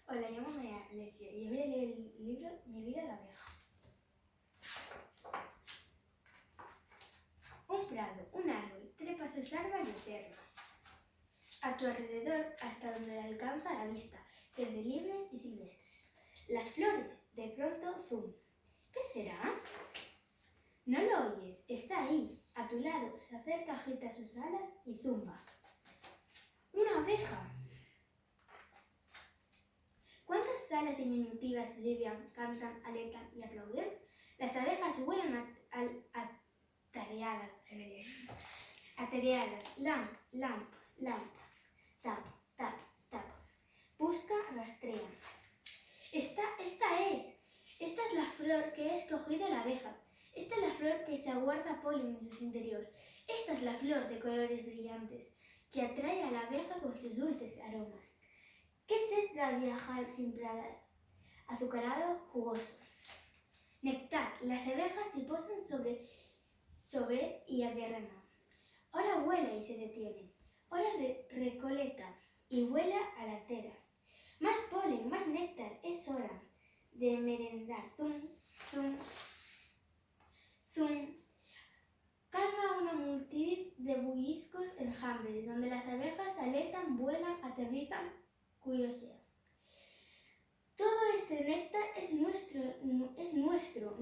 Hola, llamo María Alesia y voy a leer el libro Mi vida de abeja. Un prado, un árbol, trepa sus larvas y observa. A tu alrededor, hasta donde le alcanza la vista, crecen libres y silvestres. Las flores, de pronto, zum. ¿Qué será? No lo oyes, está ahí, a tu lado, se acerca, agita sus alas y zumba. ¡Una abeja! ¿Cuántas alas diminutivas brillan, cantan, aletan y aplauden? Las abejas vuelan atareadas, lamp, lamp, lamp, tap, tap, tap. Busca, rastrea. Esta es la flor que ha escogido la abeja. Esta es la flor que se aguarda polen en su interior. Esta es la flor de colores brillantes que atrae a la abeja con sus dulces aromas. ¿Qué sed da viajar sin parar? Azucarado, jugoso. Nectar. Las abejas se posan sobre y aderraman. Ahora vuela y se detiene. Ahora recolecta y vuela a la tela. Más polen, más néctar. Es hora de merendar. Zum, zum, zum. Calma una multitud de bulliscos enjambres, donde las abejas aletan, vuelan, aterrizan, curiosean. Todo este néctar es nuestro.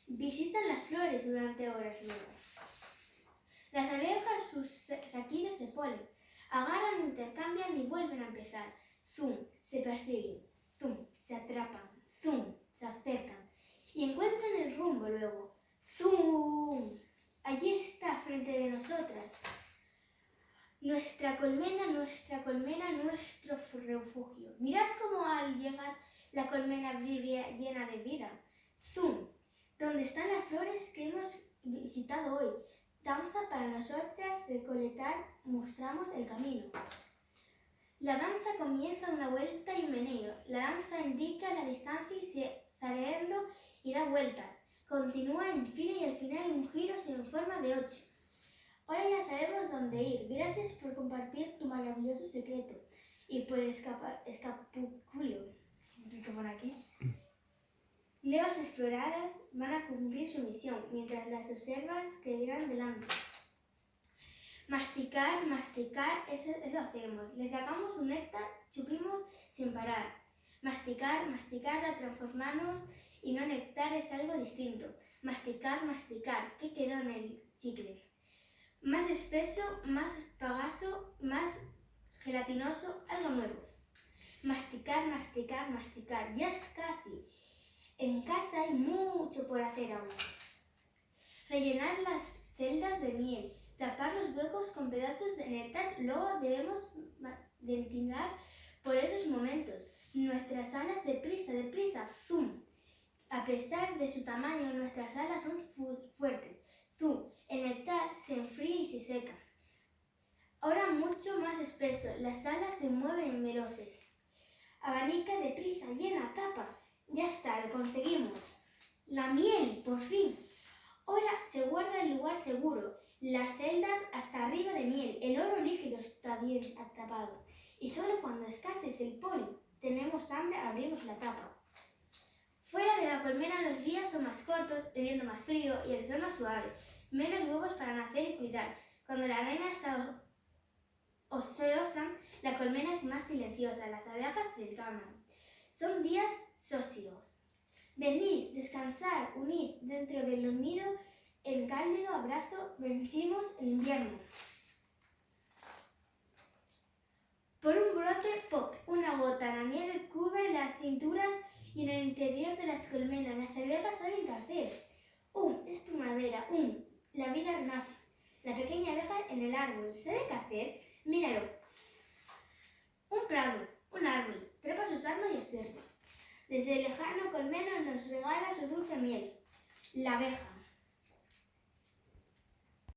Visitan las flores durante horas luego. Las abejas sus saquines de polen, agarran, intercambian y vuelven a empezar. Zum, se persiguen, zum, se atrapan, zum, se acercan y encuentran el rumbo luego. Zum, allí está frente de nosotras. Nuestra colmena, nuestro refugio. Mirad cómo al llegar la colmena brilla llena de vida. Zum, donde están las flores que hemos visitado hoy. Danza para nosotras, recolectar, mostramos el camino. La danza comienza una vuelta y un meneo. La danza indica la distancia y se zareando y da vueltas. Continúa en fila y al final un giro en forma de 8. Ahora ya sabemos dónde ir. Gracias por compartir tu maravilloso secreto y por el escapúculo. No sé qué pone aquí. Nuevas exploradas van a cumplir su misión mientras las observas que irán delante. Masticar, eso hacemos. Le sacamos un néctar, chupimos sin parar. Masticar, transformarnos y no néctar es algo distinto. Masticar, ¿qué quedó en el chicle? Más espeso, más pagaso, más gelatinoso, algo nuevo. Masticar, ya es casi. En casa hay mucho por hacer aún. Rellenar las celdas de miel, tapar los huecos con pedazos de néctar, luego debemos ventilar por esos momentos. Nuestras alas deprisa, zum. A pesar de su tamaño, nuestras alas son fuertes, zum. El néctar se enfría y se seca. Ahora mucho más espeso, las alas se mueven veloces. Abanica deprisa, llena, tapa. Ya está, lo conseguimos. La miel, por fin. Ahora se guarda en lugar seguro. Las celdas hasta arriba de miel. El oro líquido está bien tapado. Y solo cuando escasez el polen, tenemos hambre, abrimos la tapa. Fuera de la colmena los días son más cortos, el viento más frío y el sol más suave. Menos huevos para nacer y cuidar. Cuando la reina está ociosa, la colmena es más silenciosa. Las abejas se calman. Son días sosiegos. Venid, descansar, unid dentro de los nidos en cálido abrazo, vencimos el invierno. Por un brote, pop, una gota, la nieve curva en las cinturas y en el interior de las colmenas. Las abejas saben qué hacer. Es primavera, la vida renace. La pequeña abeja en el árbol, ¿sabe qué hacer? Míralo. Un prado, un árbol, trepa sus armas y observa. Desde el lejano colmeno nos regala su dulce miel. La abeja.